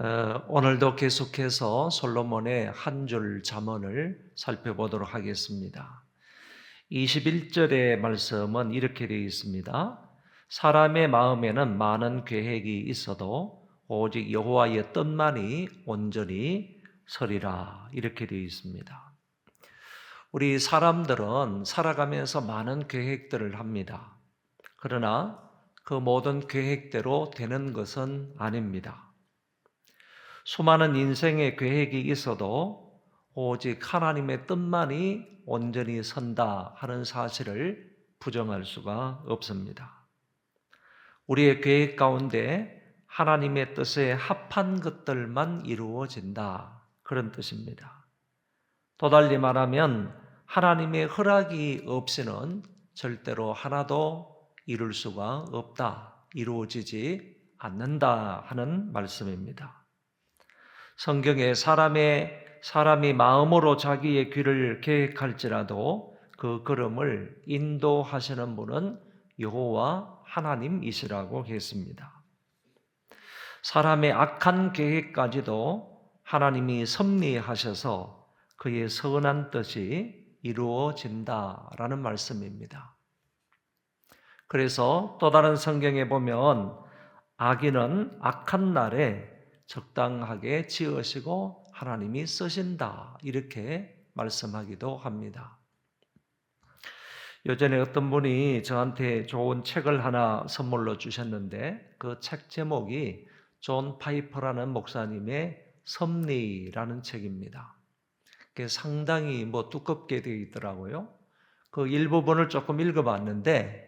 오늘도 계속해서 솔로몬의 한 줄 잠언을 살펴보도록 하겠습니다. 21절의 말씀은 이렇게 되어 있습니다. 사람의 마음에는 많은 계획이 있어도 오직 여호와의 뜻만이 온전히 서리라, 이렇게 되어 있습니다. 우리 사람들은 살아가면서 많은 계획들을 합니다. 그러나 그 모든 계획대로 되는 것은 아닙니다. 수많은 인생의 계획이 있어도 오직 하나님의 뜻만이 온전히 선다 하는 사실을 부정할 수가 없습니다. 우리의 계획 가운데 하나님의 뜻에 합한 것들만 이루어진다, 그런 뜻입니다. 또 달리 말하면 하나님의 허락이 없이는 절대로 하나도 이룰 수가 없다, 이루어지지 않는다 하는 말씀입니다. 성경에 사람이 마음으로 자기의 길을 계획할지라도 그 걸음을 인도하시는 분은 여호와 하나님이시라고 했습니다. 사람의 악한 계획까지도 하나님이 섭리하셔서 그의 선한 뜻이 이루어진다라는 말씀입니다. 그래서 또 다른 성경에 보면 악인은 악한 날에 적당하게 지으시고 하나님이 쓰신다, 이렇게 말씀하기도 합니다. 예전에 어떤 분이 저한테 좋은 책을 하나 선물로 주셨는데 그 책 제목이 존 파이퍼라는 목사님의 섭리라는 책입니다. 그게 상당히 두껍게 되어 있더라고요. 그 일부분을 조금 읽어봤는데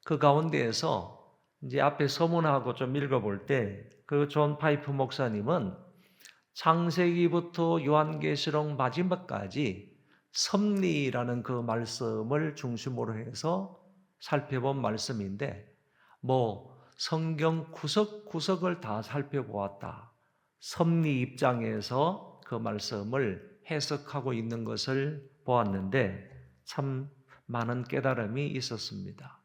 그 가운데에서 이제 앞에 서문하고 좀 읽어볼 때 그 존 파이프 목사님은 창세기부터 요한계시록 마지막까지 섭리라는 그 말씀을 중심으로 해서 살펴본 말씀인데 성경 구석구석을 다 살펴보았다, 섭리 입장에서 그 말씀을 해석하고 있는 것을 보았는데 참 많은 깨달음이 있었습니다.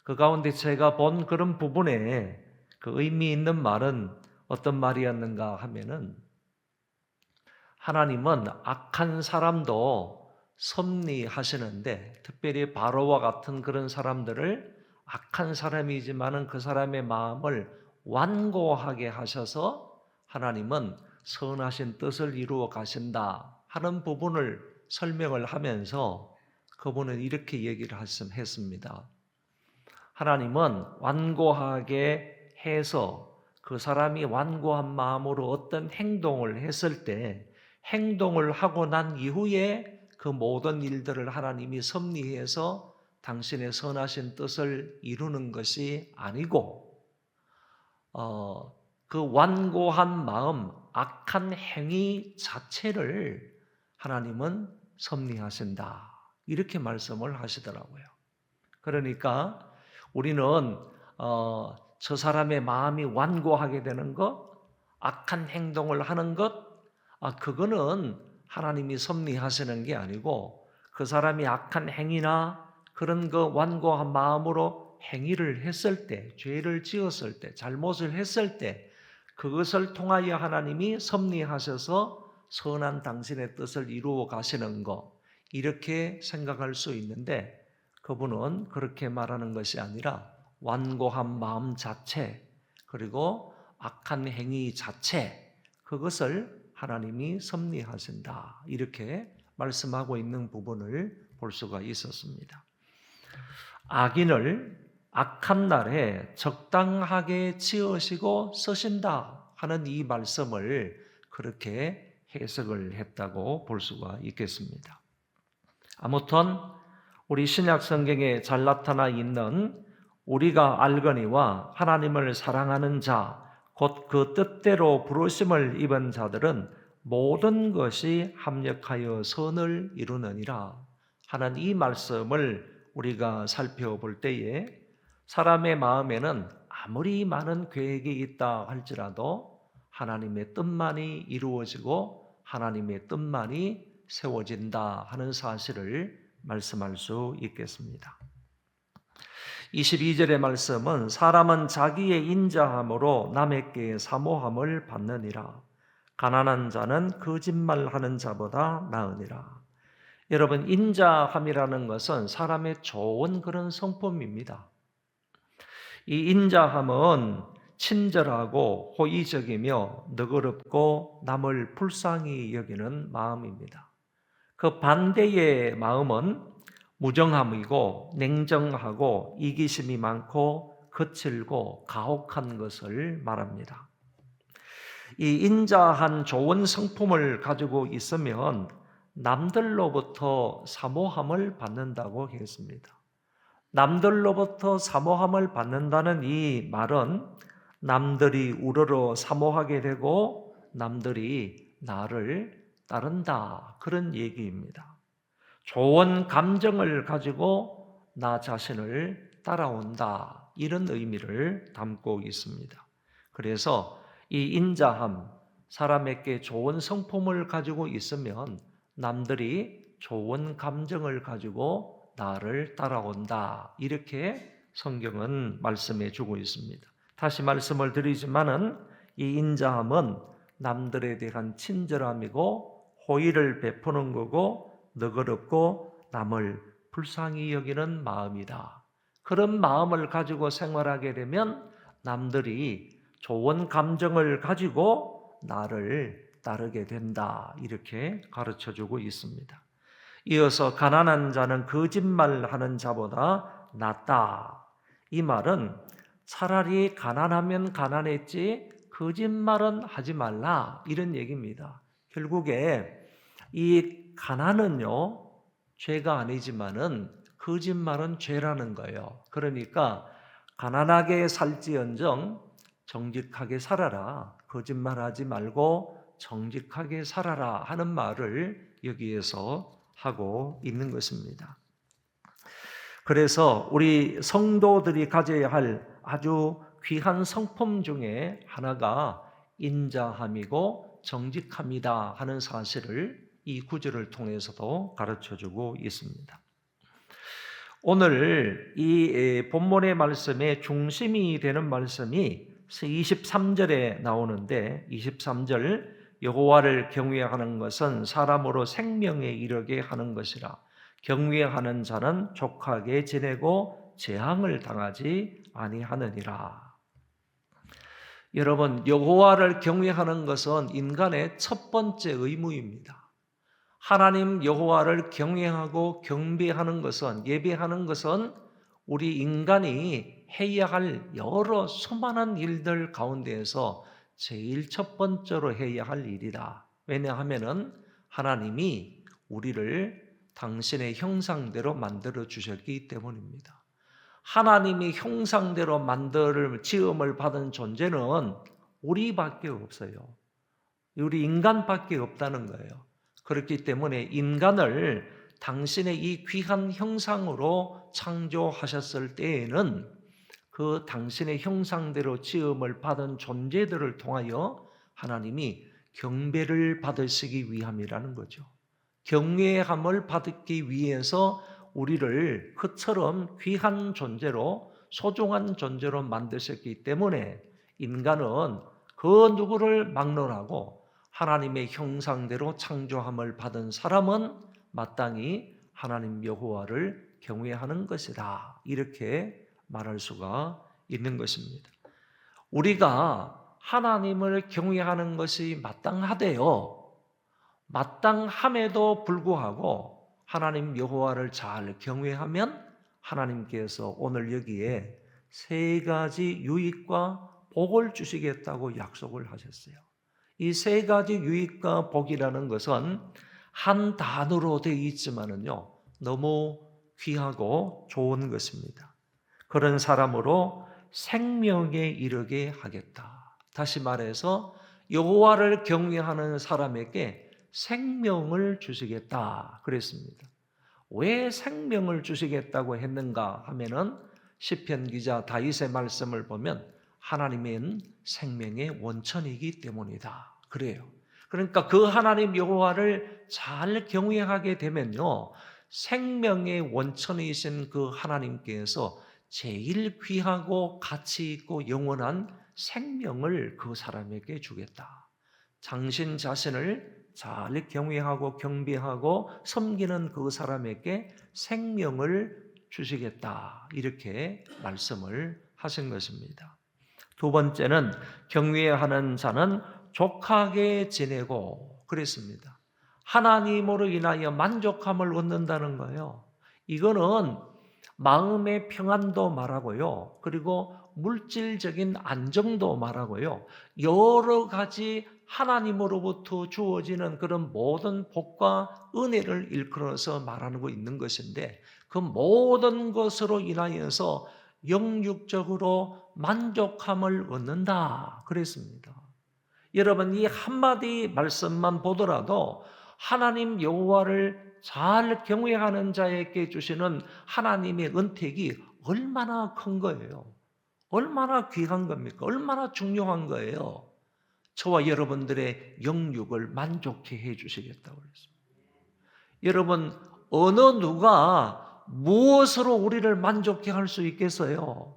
그 가운데 제가 본 그런 부분에 그 의미 있는 말은 어떤 말이었는가 하면은, 하나님은 악한 사람도 섭리하시는데 특별히 바로와 같은 그런 사람들을 악한 사람이지만은 그 사람의 마음을 완고하게 하셔서 하나님은 선하신 뜻을 이루어 가신다 하는 부분을 설명을 하면서 그분은 이렇게 얘기를 했습니다. 하나님은 완고하게 해서 그 사람이 완고한 마음으로 어떤 행동을 했을 때 행동을 하고 난 이후에 그 모든 일들을 하나님이 섭리해서 당신의 선하신 뜻을 이루는 것이 아니고 그 완고한 마음, 악한 행위 자체를 하나님은 섭리하신다, 이렇게 말씀을 하시더라고요. 그러니까 우리는 저 사람의 마음이 완고하게 되는 것, 악한 행동을 하는 것, 그거는 하나님이 섭리하시는 게 아니고 그 사람이 악한 행위나 그런 그 완고한 마음으로 행위를 했을 때, 죄를 지었을 때, 잘못을 했을 때 그것을 통하여 하나님이 섭리하셔서 선한 당신의 뜻을 이루어 가시는 것, 이렇게 생각할 수 있는데 그분은 그렇게 말하는 것이 아니라 완고한 마음 자체, 그리고 악한 행위 자체, 그것을 하나님이 섭리하신다, 이렇게 말씀하고 있는 부분을 볼 수가 있었습니다. 악인을 악한 날에 적당하게 지으시고 쓰신다 하는 이 말씀을 그렇게 해석을 했다고 볼 수가 있겠습니다. 아무튼 우리 신약 성경에 잘 나타나 있는 우리가 알거니와 하나님을 사랑하는 자, 곧 그 뜻대로 부르심을 입은 자들은 모든 것이 합력하여 선을 이루느니라 하는 이 말씀을 우리가 살펴볼 때에 사람의 마음에는 아무리 많은 계획이 있다 할지라도 하나님의 뜻만이 이루어지고 하나님의 뜻만이 세워진다 하는 사실을 말씀할 수 있겠습니다. 22절의 말씀은 사람은 자기의 인자함으로 남에게 사모함을 받느니라. 가난한 자는 거짓말하는 자보다 나으니라. 여러분, 인자함이라는 것은 사람의 좋은 그런 성품입니다. 이 인자함은 친절하고 호의적이며 너그럽고 남을 불쌍히 여기는 마음입니다. 그 반대의 마음은 무정함이고 냉정하고 이기심이 많고 거칠고 가혹한 것을 말합니다. 이 인자한 좋은 성품을 가지고 있으면 남들로부터 사모함을 받는다고 했습니다. 남들로부터 사모함을 받는다는 이 말은 남들이 우러러 사모하게 되고 남들이 나를 따른다, 그런 얘기입니다. 좋은 감정을 가지고 나 자신을 따라온다, 이런 의미를 담고 있습니다. 그래서 이 인자함, 사람에게 좋은 성품을 가지고 있으면 남들이 좋은 감정을 가지고 나를 따라온다, 이렇게 성경은 말씀해 주고 있습니다. 다시 말씀을 드리지만은 이 인자함은 남들에 대한 친절함이고 호의를 베푸는 거고 너그럽고 남을 불쌍히 여기는 마음이다. 그런 마음을 가지고 생활하게 되면 남들이 좋은 감정을 가지고 나를 따르게 된다, 이렇게 가르쳐주고 있습니다. 이어서 가난한 자는 거짓말하는 자보다 낫다. 이 말은 차라리 가난하면 가난했지 거짓말은 하지 말라, 이런 얘기입니다. 결국에 이 가난은요, 죄가 아니지만은 거짓말은 죄라는 거예요. 그러니까 가난하게 살지언정 정직하게 살아라, 거짓말하지 말고 정직하게 살아라 하는 말을 여기에서 하고 있는 것입니다. 그래서 우리 성도들이 가져야 할 아주 귀한 성품 중에 하나가 인자함이고 정직함이다 하는 사실을 이 구절을 통해서도 가르쳐주고 있습니다. 오늘 이 본문의 말씀의 중심이 되는 말씀이 23절에 나오는데, 23절, 여호와를 경외하는 것은 사람으로 생명에 이르게 하는 것이라. 경외하는 자는 족하게 지내고 재앙을 당하지 아니하느니라. 여러분, 여호와를 경외하는 것은 인간의 첫 번째 의무입니다. 하나님 여호와를 경외하고 경배하는 것은, 예배하는 것은 우리 인간이 해야 할 여러 수많은 일들 가운데에서 제일 첫 번째로 해야 할 일이다. 왜냐하면 하나님이 우리를 당신의 형상대로 만들어 주셨기 때문입니다. 하나님이 형상대로 지음을 받은 존재는 우리밖에 없어요. 우리 인간밖에 없다는 거예요. 그렇기 때문에 인간을 당신의 이 귀한 형상으로 창조하셨을 때에는 그 당신의 형상대로 지음을 받은 존재들을 통하여 하나님이 경배를 받으시기 위함이라는 거죠. 경외함을 받기 위해서 우리를 그처럼 귀한 존재로, 소중한 존재로 만드셨기 때문에 인간은 그 누구를 막론하고 하나님의 형상대로 창조함을 받은 사람은 마땅히 하나님 여호와를 경외하는 것이다, 이렇게 말할 수가 있는 것입니다. 우리가 하나님을 경외하는 것이 마땅하대요. 마땅함에도 불구하고 하나님 여호와를 잘 경외하면 하나님께서 오늘 여기에 세 가지 유익과 복을 주시겠다고 약속을 하셨어요. 이 세 가지 유익과 복이라는 것은 한 단어로 되어 있지만은요, 너무 귀하고 좋은 것입니다. 그런 사람으로 생명에 이르게 하겠다. 다시 말해서 여호와를 경외하는 사람에게 생명을 주시겠다 그랬습니다. 왜 생명을 주시겠다고 했는가 하면은 시편 기자 다윗의 말씀을 보면 하나님은 생명의 원천이기 때문이다 그래요. 그러니까 그 하나님 여호와를 잘 경외하게 되면요, 생명의 원천이신 그 하나님께서 제일 귀하고 가치 있고 영원한 생명을 그 사람에게 주겠다. 당신 자신을 잘 경외하고 경배하고 섬기는 그 사람에게 생명을 주시겠다. 이렇게 말씀을 하신 것입니다. 두 번째는 경외하는 자는 족하게 지내고 그랬습니다. 하나님으로 인하여 만족함을 얻는다는 거예요. 이거는 마음의 평안도 말하고요. 그리고 물질적인 안정도 말하고요. 여러 가지 하나님으로부터 주어지는 그런 모든 복과 은혜를 일컬어서 말하고 있는 것인데 그 모든 것으로 인하여서 영육적으로 만족함을 얻는다 그랬습니다. 여러분 이 한마디 말씀만 보더라도 하나님 여호와를 잘 경외하는 자에게 주시는 하나님의 은택이 얼마나 큰 거예요. 얼마나 귀한 겁니까? 얼마나 중요한 거예요. 저와 여러분들의 영육을 만족해 해 주시겠다고 그랬습니다. 여러분 어느 누가 무엇으로 우리를 만족해 할 수 있겠어요?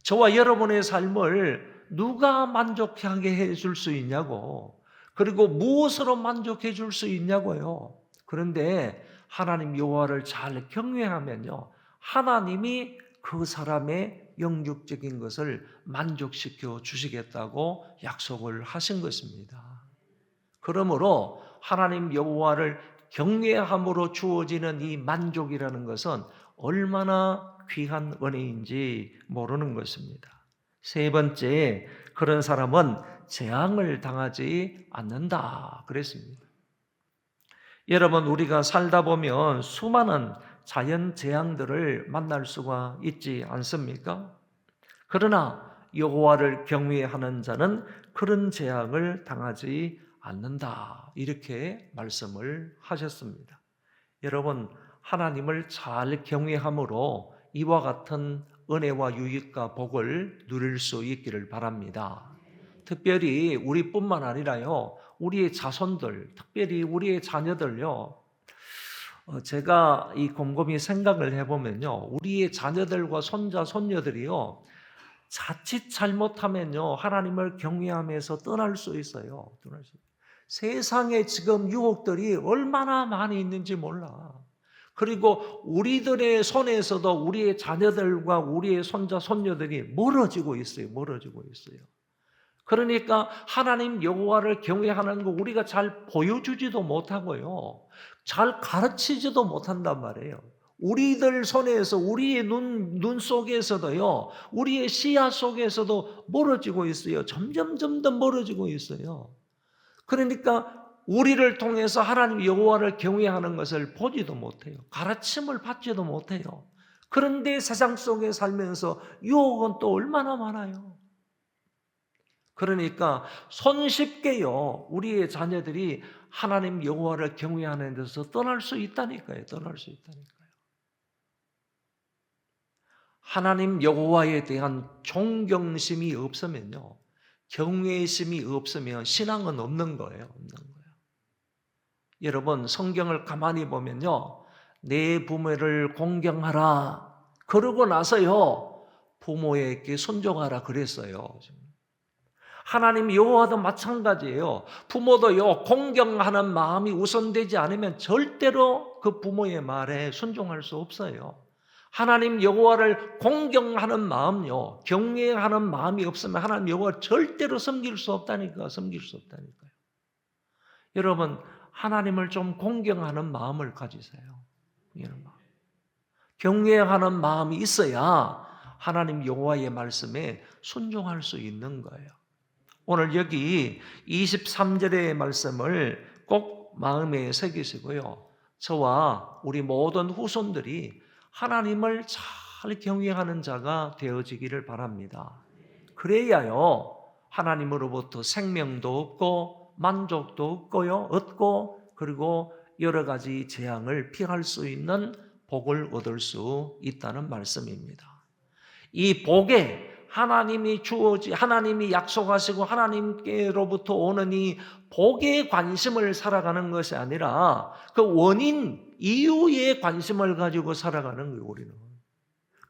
저와 여러분의 삶을 누가 만족하게 해줄 수 있냐고. 그리고 무엇으로 만족해 줄 수 있냐고요. 그런데 하나님 여호와를 잘 경외하면요, 하나님이 그 사람의 영육적인 것을 만족시켜 주시겠다고 약속을 하신 것입니다. 그러므로 하나님 여호와를 경외함으로 주어지는 이 만족이라는 것은 얼마나 귀한 은혜인지 모르는 것입니다. 세 번째, 그런 사람은 재앙을 당하지 않는다 그랬습니다. 여러분 우리가 살다 보면 수많은 자연 재앙들을 만날 수가 있지 않습니까? 그러나 여호와를 경외하는 자는 그런 재앙을 당하지 않는다. 이렇게 말씀을 하셨습니다. 여러분 하나님을 잘 경외함으로 이와 같은 은혜와 유익과 복을 누릴 수 있기를 바랍니다. 특별히 우리뿐만 아니라요, 우리의 자손들, 특별히 우리의 자녀들요. 제가 이 곰곰이 생각을 해보면요, 우리의 자녀들과 손자, 손녀들이요, 자칫 잘못하면요, 하나님을 경외하면서 떠날 수 있어요. 떠날 수. 세상에 지금 유혹들이 얼마나 많이 있는지 몰라. 그리고 우리들의 손에서도 우리의 자녀들과 우리의 손자, 손녀들이 멀어지고 있어요. 멀어지고 있어요. 그러니까 하나님 여호와를 경외하는 거 우리가 잘 보여주지도 못하고요. 잘 가르치지도 못한단 말이에요. 우리들 손에서 우리의 눈 속에서도요. 우리의 시야 속에서도 멀어지고 있어요. 점점 멀어지고 있어요. 그러니까 우리를 통해서 하나님 여호와를 경외하는 것을 보지도 못해요. 가르침을 받지도 못해요. 그런데 세상 속에 살면서 유혹은 또 얼마나 많아요. 그러니까 손쉽게요, 우리의 자녀들이 하나님 여호와를 경외하는 데서 떠날 수 있다니까요. 떠날 수 있다니까요. 하나님 여호와에 대한 존경심이 없으면요, 경외심이 없으면 신앙은 없는 거예요. 없는 거예요. 여러분 성경을 가만히 보면요, 내 부모를 공경하라. 그러고 나서요, 부모에게 순종하라 그랬어요. 하나님 여호와도 마찬가지예요. 부모도요, 공경하는 마음이 우선되지 않으면 절대로 그 부모의 말에 순종할 수 없어요. 하나님 여호와를 공경하는 마음요, 경외하는 마음이 없으면 하나님 여호와를 절대로 섬길 수 없다니까, 섬길 수 없다니까요. 여러분 하나님을 좀 공경하는 마음을 가지세요. 이런 마음. 경외하는 마음이 있어야 하나님 여호와의 말씀에 순종할 수 있는 거예요. 오늘 여기 23절의 말씀을 꼭 마음에 새기시고요, 저와 우리 모든 후손들이 하나님을 잘 경외하는 자가 되어지기를 바랍니다. 그래야요, 하나님으로부터 생명도 얻고 만족도 얻고 그리고 여러 가지 재앙을 피할 수 있는 복을 얻을 수 있다는 말씀입니다. 이 복에 하나님이 약속하시고 하나님께로부터 오는 이 복에 관심을 살아가는 것이 아니라 그 원인, 이유에 관심을 가지고 살아가는 거예요, 우리는.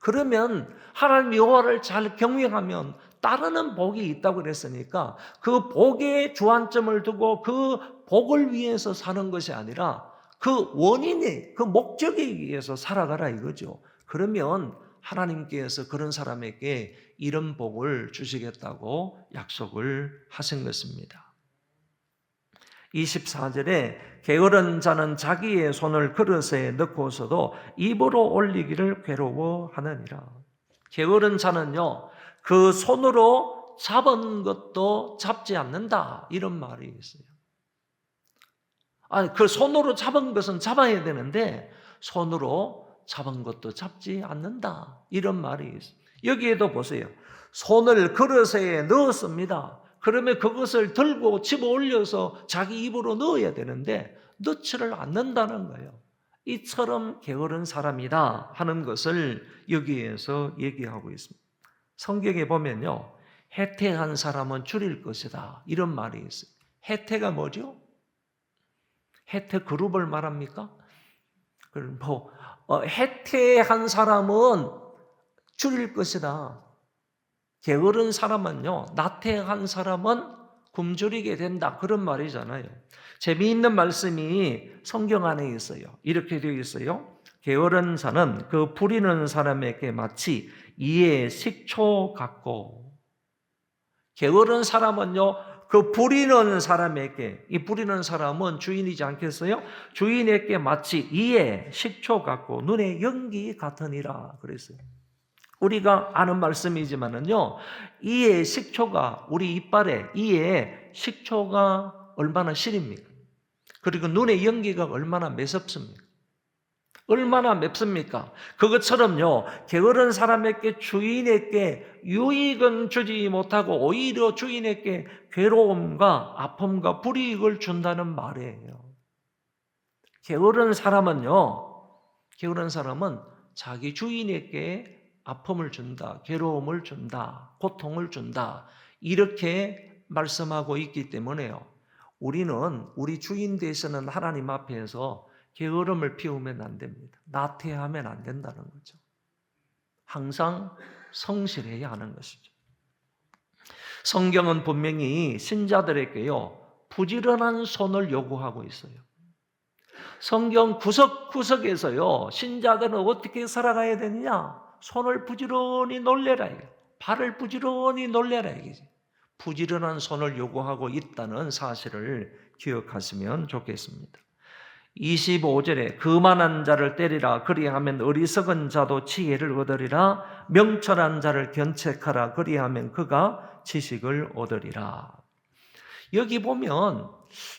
그러면 하나님 여호와를 잘 경외하면 따르는 복이 있다고 그랬으니까 그 복에 주안점을 두고 그 복을 위해서 사는 것이 아니라 그 원인에 그 목적에 의해서 살아가라 이거죠. 그러면 하나님께서 그런 사람에게 이런 복을 주시겠다고 약속을 하신 것입니다. 24절에 게으른 자는 자기의 손을 그릇에 넣고서도 입으로 올리기를 괴로워하느니라. 게으른 자는요, 그 손으로 잡은 것도 잡지 않는다 이런 말이 있어요. 아니, 그 손으로 잡은 것은 잡아야 되는데 손으로 잡은 것도 잡지 않는다 이런 말이 있어요. 여기에도 보세요. 손을 그릇에 넣었습니다. 그러면 그것을 들고 집어 올려서 자기 입으로 넣어야 되는데 넣지를 않는다는 거예요. 이처럼 게으른 사람이다 하는 것을 여기에서 얘기하고 있습니다. 성경에 보면요, 해태한 사람은 줄일 것이다 이런 말이 있어요. 해태가 뭐죠? 해태 그룹을 말합니까? 그럼 해태한 사람은 줄일 것이다. 게으른 사람은요, 나태한 사람은 굶주리게 된다. 그런 말이잖아요. 재미있는 말씀이 성경 안에 있어요. 이렇게 되어 있어요. 게으른 자는 그 부리는 사람에게 마치 이에 식초 같고, 게으른 사람은요, 그 부리는 사람에게, 이 부리는 사람은 주인이지 않겠어요? 주인에게 마치 이에 식초 같고 눈에 연기 같으니라 그랬어요. 우리가 아는 말씀이지만은요, 이에 식초가 우리 이빨에 이에 식초가 얼마나 시립니까? 그리고 눈에 연기가 얼마나 매섭습니까? 얼마나 맵습니까? 그것처럼요, 게으른 사람에게 주인에게 유익은 주지 못하고 오히려 주인에게 괴로움과 아픔과 불이익을 준다는 말이에요. 게으른 사람은 자기 주인에게 아픔을 준다, 괴로움을 준다, 고통을 준다 이렇게 말씀하고 있기 때문에요. 우리는 우리 주인 되시는 하나님 앞에서 게으름을 피우면 안 됩니다. 나태하면 안 된다는 거죠. 항상 성실해야 하는 것이죠. 성경은 분명히 신자들에게요, 부지런한 손을 요구하고 있어요. 성경 구석구석에서요, 신자들은 어떻게 살아가야 되느냐? 손을 부지런히 놀래라. 발을 부지런히 놀래라. 부지런한 손을 요구하고 있다는 사실을 기억하시면 좋겠습니다. 25절에 그만한 자를 때리라 그리하면 어리석은 자도 지혜를 얻으리라 명철한 자를 견책하라 그리하면 그가 지식을 얻으리라. 여기 보면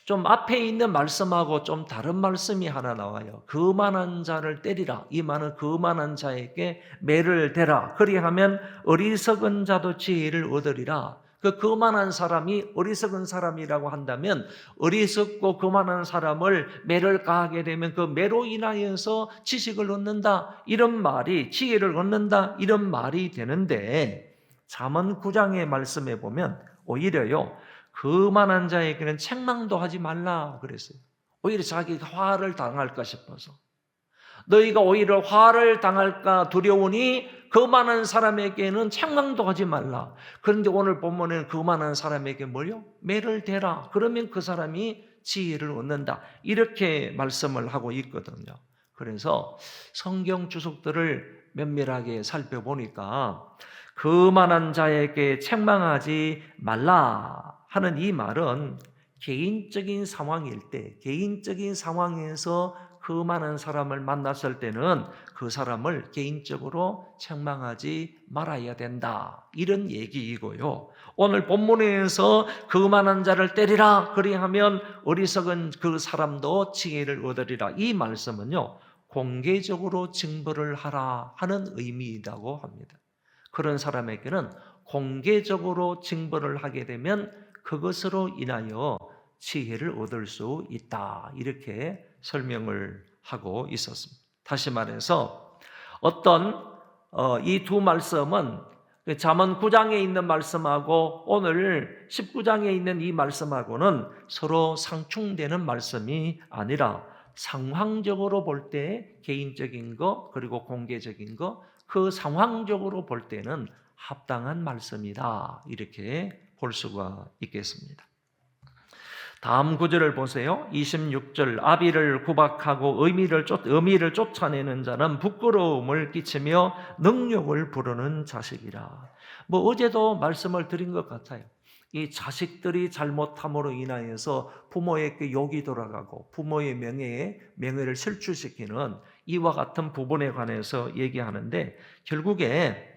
좀 앞에 있는 말씀하고 좀 다른 말씀이 하나 나와요. 그만한 자를 때리라. 이 말은 그만한 자에게 매를 대라. 그리하면 어리석은 자도 지혜를 얻으리라. 그만한 사람이 어리석은 사람이라고 한다면 어리석고 그만한 사람을 매를 가하게 되면 그 매로 인하여서 지식을 얻는다. 이런 말이 지혜를 얻는다. 이런 말이 되는데 잠언 9장의 말씀에 보면 오히려요. 그만한 자에게는 책망도 하지 말라 그랬어요. 오히려 자기가 화를 당할까 싶어서. 너희가 오히려 화를 당할까 두려우니 그만한 사람에게는 책망도 하지 말라. 그런데 오늘 본문에는 그만한 사람에게 뭐요? 매를 대라. 그러면 그 사람이 지혜를 얻는다. 이렇게 말씀을 하고 있거든요. 그래서 성경 주석들을 면밀하게 살펴보니까 그만한 자에게 책망하지 말라 하는 이 말은 개인적인 상황일 때, 개인적인 상황에서 그만한 사람을 만났을 때는 그 사람을 개인적으로 책망하지 말아야 된다. 이런 얘기이고요. 오늘 본문에서 그만한 자를 때리라. 그리하면 어리석은 그 사람도 지혜를 얻으리라. 이 말씀은요, 공개적으로 징벌을 하라 하는 의미이라고 합니다. 그런 사람에게는 공개적으로 징벌을 하게 되면 그것으로 인하여 지혜를 얻을 수 있다. 이렇게 설명을 하고 있었습니다. 다시 말해서 이 두 말씀은 잠언 9장에 있는 말씀하고 오늘 19장에 있는 이 말씀하고는 서로 상충되는 말씀이 아니라 상황적으로 볼 때 개인적인 거 그리고 공개적인 거 그 상황적으로 볼 때는 합당한 말씀이다. 이렇게 볼 수가 있겠습니다. 다음 구절을 보세요. 26절 아비를 구박하고 의미를 쫓아내는 자는 부끄러움을 끼치며 능욕을 부르는 자식이라. 어제도 말씀을 드린 것 같아요. 이 자식들이 잘못함으로 인하여서 부모에게 욕이 돌아가고 부모의 명예를 실추시키는 이와 같은 부분에 관해서 얘기하는데, 결국에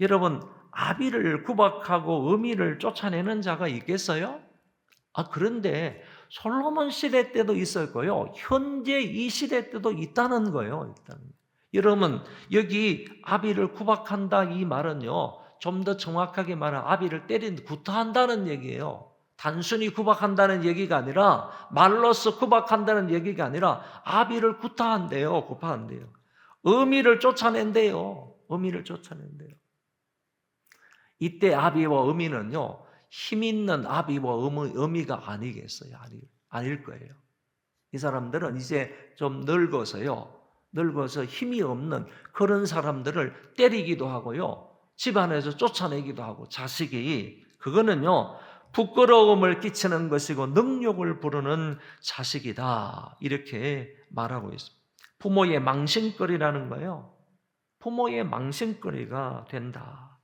여러분, 아비를 구박하고 의미를 쫓아내는 자가 있겠어요? 그런데 솔로몬 시대 때도 있었고요, 현재 이 시대 때도 있다는 거예요. 여러분, 여기 아비를 구박한다 이 말은요, 좀 더 정확하게 말하면 아비를 구타한다는 얘기예요. 단순히 구박한다는 얘기가 아니라, 말로써 구박한다는 얘기가 아니라 아비를 구타한대요. 구파한대요. 의미를 쫓아낸대요. 의미를 쫓아낸대요. 이때 아비와 의미는요, 힘 있는 아비와 의미가 아니겠어요. 아닐 거예요. 이 사람들은 이제 좀 늙어서 힘이 없는 그런 사람들을 때리기도 하고요, 집안에서 쫓아내기도 하고, 그거는요, 부끄러움을 끼치는 것이고 능욕을 부르는 자식이다. 이렇게 말하고 있습니다. 부모의 망신거리라는 거예요. 부모의 망신거리가 된다.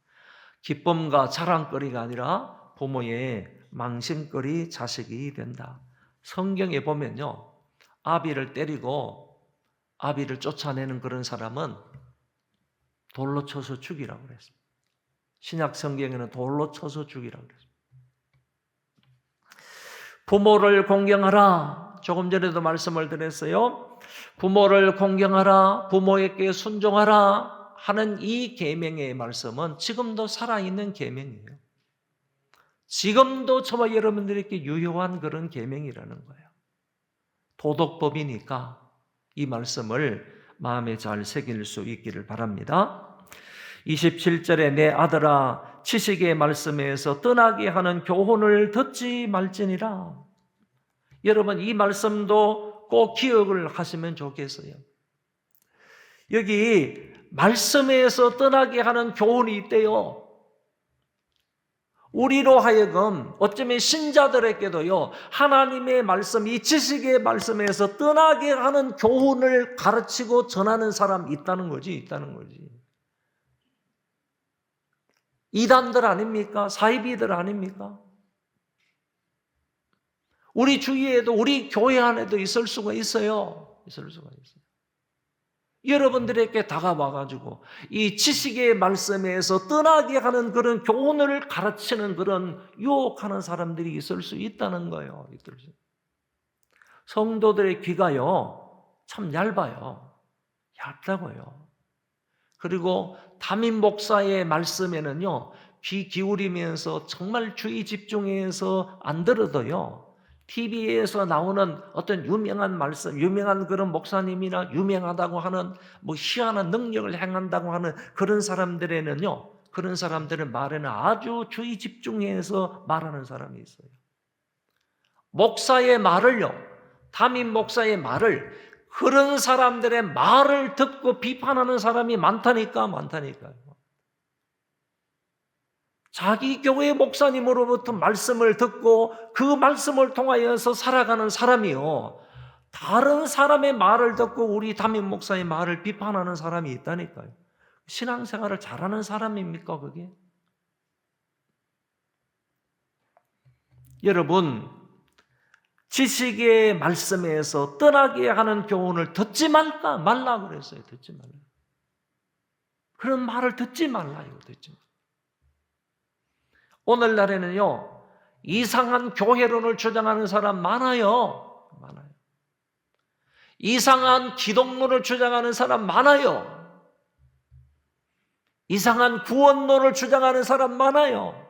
기쁨과 자랑거리가 아니라 부모의 망신거리 자식이 된다. 성경에 보면요, 아비를 때리고 아비를 쫓아내는 그런 사람은 돌로 쳐서 죽이라고 그랬습니다. 신약 성경에는 돌로 쳐서 죽이라고 그랬습니다. 부모를 공경하라. 조금 전에도 말씀을 드렸어요. 부모를 공경하라, 부모에게 순종하라 하는 이 계명의 말씀은 지금도 살아있는 계명이에요. 지금도 저와 여러분들에게 유효한 그런 계명이라는 거예요. 도덕법이니까 이 말씀을 마음에 잘 새길 수 있기를 바랍니다. 27절에 내 아들아 지식의 말씀에서 떠나게 하는 교훈을 듣지 말지니라. 여러분, 이 말씀도 꼭 기억을 하시면 좋겠어요. 여기 말씀에서 떠나게 하는 교훈이 있대요. 우리로 하여금 어쩌면 신자들에게도요, 하나님의 말씀, 이 지식의 말씀에서 떠나게 하는 교훈을 가르치고 전하는 사람이 있다는 거지. 이단들 아닙니까? 사이비들 아닙니까? 우리 주위에도, 우리 교회 안에도 있을 수가 있어요. 여러분들에게 다가와가지고 이 지식의 말씀에서 떠나게 하는 그런 교훈을 가르치는 그런 유혹하는 사람들이 있을 수 있다는 거예요. 성도들의 귀가요, 참 얇다고요. 그리고 담임 목사의 말씀에는요, 귀 기울이면서 정말 주의 집중해서 안 들어도요, TV에서 나오는 어떤 유명한 말씀, 유명한 그런 목사님이나 유명하다고 하는 희한한 능력을 행한다고 하는 그런 사람들에는요, 그런 사람들의 말에는 아주 주의 집중해서 말하는 사람이 있어요. 목사의 말을요, 담임 목사의 말을, 그런 사람들의 말을 듣고 비판하는 사람이 많다니까요. 자기 교회 목사님으로부터 말씀을 듣고 그 말씀을 통하여서 살아가는 사람이요, 다른 사람의 말을 듣고 우리 담임 목사의 말을 비판하는 사람이 있다니까요. 신앙생활을 잘하는 사람입니까, 그게? 여러분, 지식의 말씀에서 떠나게 하는 교훈을 듣지 말라 그랬어요. 듣지 말라. 그런 말을 듣지 말라. 오늘날에는요, 이상한 교회론을 주장하는 사람 많아요. 이상한 기독론을 주장하는 사람 많아요. 이상한 구원론을 주장하는 사람 많아요.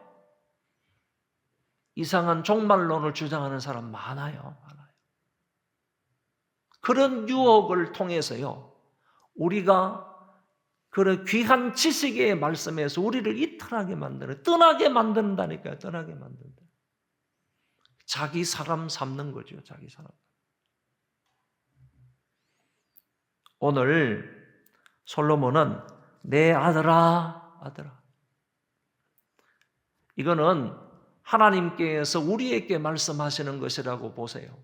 이상한 종말론을 주장하는 사람 많아요. 그런 유혹을 통해서요, 우리가 그런 귀한 지식의 말씀에서 우리를 이탈하게 떠나게 만든다니까요. 자기 사람 삼는 거죠. 자기 사람. 오늘 솔로몬은 내 아들아, 아들아. 이거는 하나님께서 우리에게 말씀하시는 것이라고 보세요.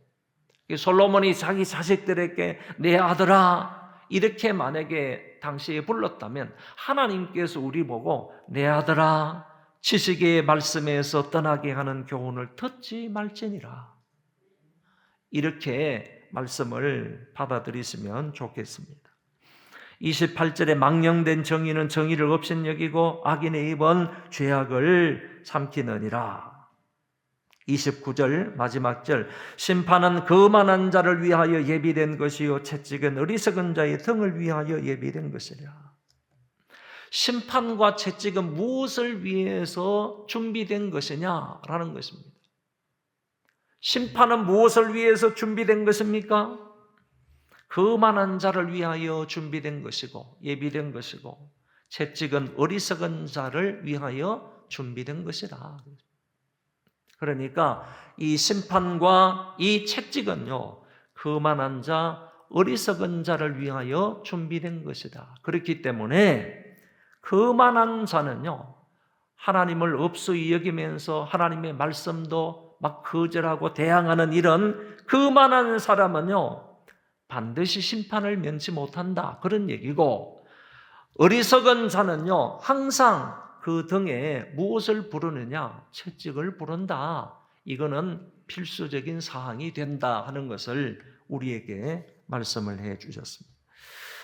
솔로몬이 자기 자식들에게 내 아들아 이렇게 만약에 당시에 불렀다면 하나님께서 우리 보고 내 아들아 지식의 말씀에서 떠나게 하는 교훈을 듣지 말지니라 이렇게 말씀을 받아들이시면 좋겠습니다. 28절에 망령된 정의는 정의를 업신여기고 악인의 입은 죄악을 삼키느니라. 29절 마지막 절 심판은 거만한 자를 위하여 예비된 것이요 채찍은 어리석은 자의 등을 위하여 예비된 것이라. 심판과 채찍은 무엇을 위해서 준비된 것이냐라는 것입니다. 심판은 무엇을 위해서 준비된 것입니까? 거만한 자를 위하여 준비된 것이고 예비된 것이고 채찍은 어리석은 자를 위하여 준비된 것이다. 그러니까 이 심판과 이 채찍은요 거만한 자, 어리석은 자를 위하여 준비된 것이다. 그렇기 때문에 거만한 자는요 하나님을 업소히 여기면서 하나님의 말씀도 막 거절하고 대항하는 이런 거만한 사람은요 반드시 심판을 면치 못한다 그런 얘기고, 어리석은 자는요 항상 그 등에 무엇을 부르느냐? 채찍을 부른다. 이거는 필수적인 사항이 된다 하는 것을 우리에게 말씀을 해 주셨습니다.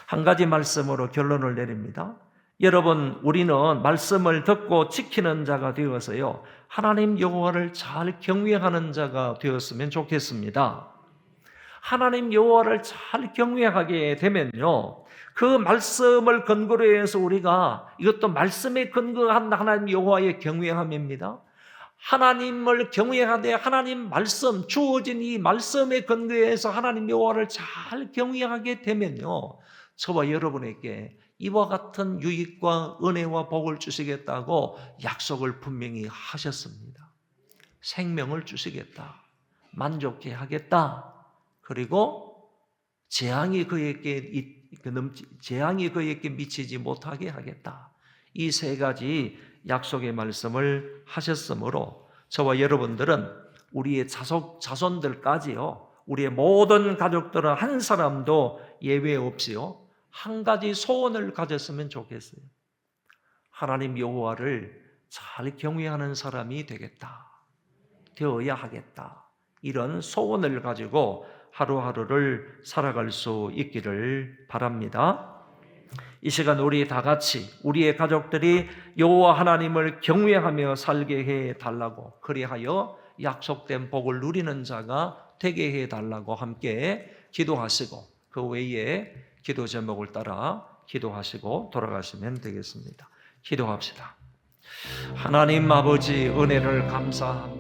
한 가지 말씀으로 결론을 내립니다. 여러분, 우리는 말씀을 듣고 지키는 자가 되어서요 하나님 여호와를 잘 경외하는 자가 되었으면 좋겠습니다. 하나님 여호와를 잘 경외하게 되면요 그 말씀을 근거로 해서 우리가, 이것도 말씀에 근거한 하나님 여호와의 경외함입니다. 하나님을 경외하되 하나님 말씀, 주어진 이 말씀에 근거해서 하나님 여호와를 잘 경외하게 되면요 저와 여러분에게 이와 같은 유익과 은혜와 복을 주시겠다고 약속을 분명히 하셨습니다. 생명을 주시겠다, 만족해 하겠다, 그리고 재앙이 그에게 미치지 못하게 하겠다. 이 세 가지 약속의 말씀을 하셨으므로 저와 여러분들은 우리의 자손들까지요, 우리의 모든 가족들은 한 사람도 예외 없이요 한 가지 소원을 가졌으면 좋겠어요. 하나님 여호와를 잘 경외하는 사람이 되어야 하겠다. 이런 소원을 가지고 하루하루를 살아갈 수 있기를 바랍니다. 이 시간 우리 다 같이 우리의 가족들이 여호와 하나님을 경외하며 살게 해달라고, 그리하여 약속된 복을 누리는 자가 되게 해달라고 함께 기도하시고, 그 외에 기도 제목을 따라 기도하시고 돌아가시면 되겠습니다. 기도합시다. 하나님 아버지, 은혜를 감사합니다.